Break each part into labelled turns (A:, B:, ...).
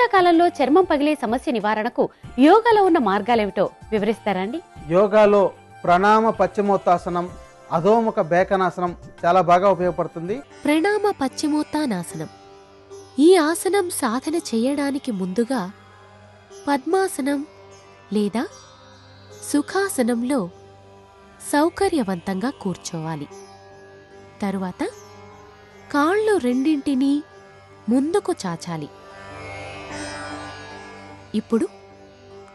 A: శీతాకాలంలో చర్మం పగిలే సమస్య నివారణకు యోగాలో ఉన్న మార్గాలేమిటో వివరిస్తారా అండి?
B: యోగాలో ప్రణామ పశ్చిమోత్తాసనం, అధోముఖ బేకనాసనం చాలా బాగా ఉపయోగపడుతుంది.
C: ప్రణామ పశ్చిమోత్తానాసనం. ఈ ఆసనం సాధన చేయడానికి ముందుగా పద్మాసనం లేదా సుఖాసనంలో సౌకర్యవంతంగా కూర్చోవాలి. తరువాత కాళ్ళు రెండింటినీ ముందుకు చాచాలి. ఇప్పుడు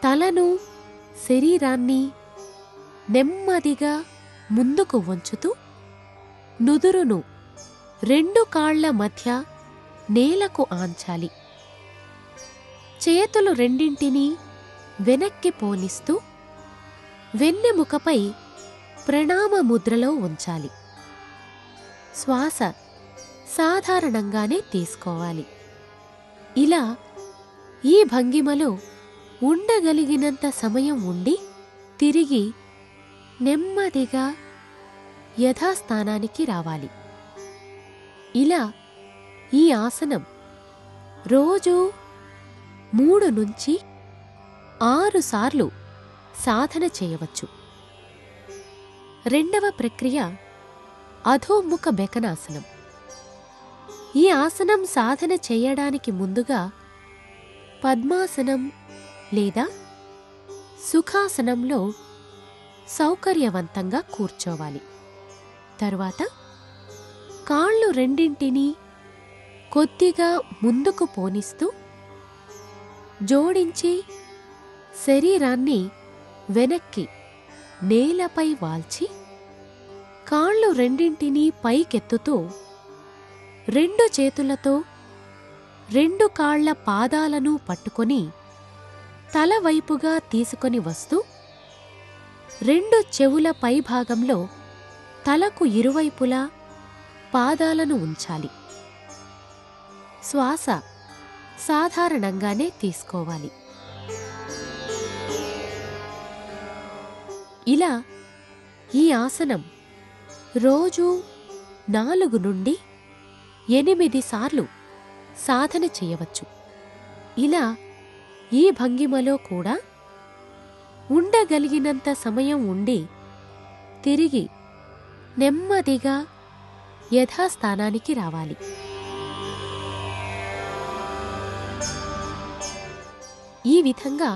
C: తలను, శరీరాన్ని నెమ్మదిగా ముందుకు వంచుతూ నుదురును రెండు కాళ్ల మధ్య నేలకు ఆంచాలి. చేతులు రెండింటినీ వెనక్కి పోనిస్తూ వెన్నెముకపై ప్రణామ ముద్రలో ఉంచాలి. శ్వాస సాధారణంగానే తీసుకోవాలి. ఇలా ఈ భంగిమలో ఉండగలిగినంత సమయం ఉండి తిరిగి నెమ్మదిగా యథాస్థానానికి రావాలి. ఇలా ఈ ఆసనం రోజూ 3 నుంచి 6 సార్లు సాధన చేయవచ్చు. రెండవ ప్రక్రియ అధోముఖ బెకనాసనం. ఈ ఆసనం సాధన చేయడానికి ముందుగా పద్మాసనం లేదా సుఖాసనంలో సౌకర్యవంతంగా కూర్చోవాలి. తరువాత కాళ్ళు రెండింటినీ కొద్దిగా ముందుకు పోనిస్తూ జోడించి శరీరాన్ని వెనక్కి నేలపై వాల్చి కాళ్ళు రెండింటినీ పైకెత్తుతూ 2 చేతులతో 2 కాళ్ల పాదాలను పట్టుకొని తల వైపుగా తీసుకొని వస్తూ 2 చెవుల పైభాగంలో తలకు ఇరువైపులా పాదాలను ఉంచాలి. శ్వాస సాధారణంగానే తీసుకోవాలి. ఇలా ఈ ఆసనం రోజూ 4 నుండి 8 సార్లు సాధన చేయవచ్చు. ఇలా ఈ భంగిమలో కూడా ఉండగలిగినంత సమయం ఉండి తిరిగి నెమ్మదిగా యథాస్థానానికి రావాలి. ఈ విధంగా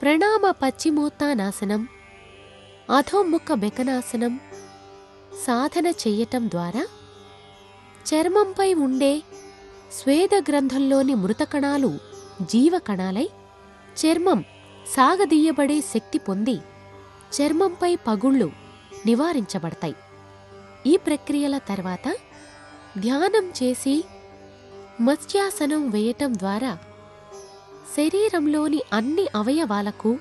C: ప్రణామ పశ్చిమోత్తానాసనం, అధోముఖ బెకనాసనం సాధన చెయ్యటం ద్వారా చర్మంపై ఉండే స్వేదగ్రంథంలోని మృతకణాలు జీవకణాలై చర్మం సాగదీయబడే శక్తి పొంది చర్మంపై పగుళ్లు నివారించబడతాయి. ఈ ప్రక్రియల తర్వాత ధ్యానం చేసి మత్స్యాసనం వేయటం ద్వారా శరీరంలోని అన్ని అవయవాలకు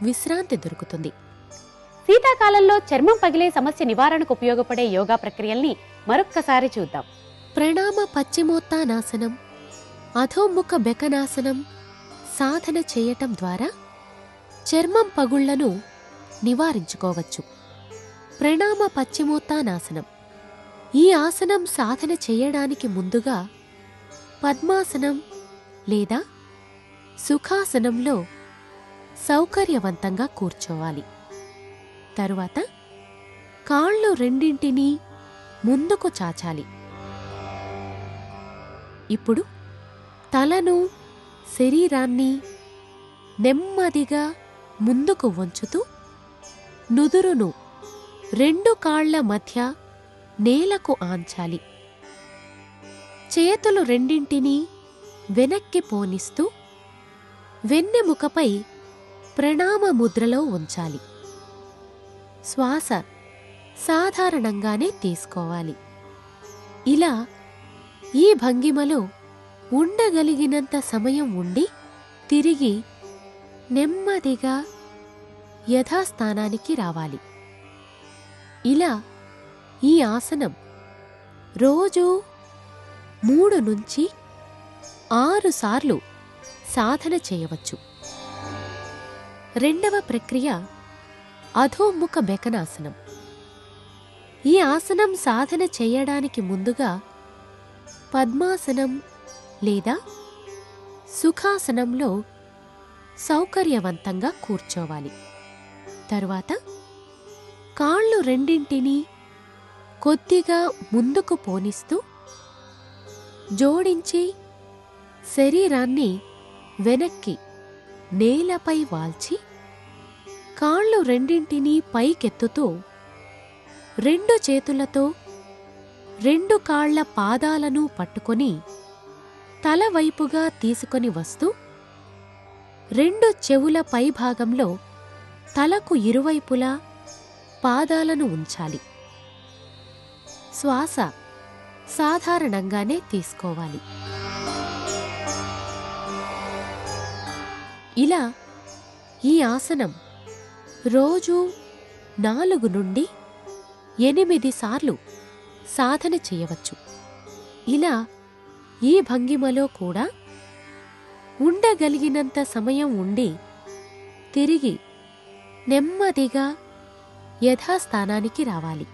C: విశ్రాంతి దొరుకుతుంది.
A: శీతాకాలంలో చర్మం పగిలే సమస్య నివారణకు ఉపయోగపడే యోగా ప్రక్రియల్ని మరొక్కసారి చూద్దాం.
C: ప్రణామ పశ్చిమోత్తానాసనం, అధోముఖ బెకనాసనం సాధన చేయటం ద్వారా చర్మం పగుళ్లను నివారించుకోవచ్చు. ప్రణామ పశ్చిమోత్తానాసనం. ఈ ఆసనం సాధన చేయడానికి ముందుగా పద్మాసనం లేదా సుఖాసనంలో సౌకర్యవంతంగా కూర్చోవాలి. తరువాత కాళ్ళు రెండింటినీ ముందుకు చాచాలి. ఇప్పుడు తలను, శరీరాన్ని నెమ్మదిగా ముందుకు వంచుతూ నుదురును 2 కాళ్ల మధ్య నేలకు ఆంచాలి. చేతులు రెండింటినీ వెనక్కి పోనిస్తూ వెన్నెముకపై ప్రణామ ముద్రలో ఉంచాలి. శ్వాస సాధారణంగానే తీసుకోవాలి. ఇలా ఈ భంగిమలో ఉండగలిగినంత సమయం ఉండి తిరిగి నెమ్మదిగా యథాస్థానానికి రావాలి. ఇలా ఈ ఆసనం రోజూ 3 నుంచి 6 సార్లు సాధన చేయవచ్చు. రెండవ ప్రక్రియ అధోముఖ బెకనాసనం. ఈ ఆసనం సాధన చేయడానికి ముందుగా పద్మాసనం లేదా సుఖాసనంలో సౌకర్యవంతంగా కూర్చోవాలి. తరువాత కాళ్ళు రెండింటినీ కొద్దిగా ముందుకు పోనిస్తూ జోడించి శరీరాన్ని వెనక్కి నేలపై వాల్చి కాళ్ళు రెండింటినీ పైకెత్తుతూ రెండు చేతులతో రెండు కాళ్ల పాదాలను పట్టుకొని తల వైపుగా తీసుకొని వస్తూ రెండు చెవుల పైభాగంలో తలకు ఇరువైపులా పాదాలను ఉంచాలి. శ్వాస సాధారణంగానే తీసుకోవాలి. ఇలా ఈ ఆసనం రోజూ 4 నుండి 8 సార్లు సాధన చేయవచ్చు. ఇలా ఈ భంగిమలో కూడా ఉండగలిగినంత సమయం ఉండి తిరిగి నెమ్మదిగా యథాస్థానానికి రావాలి.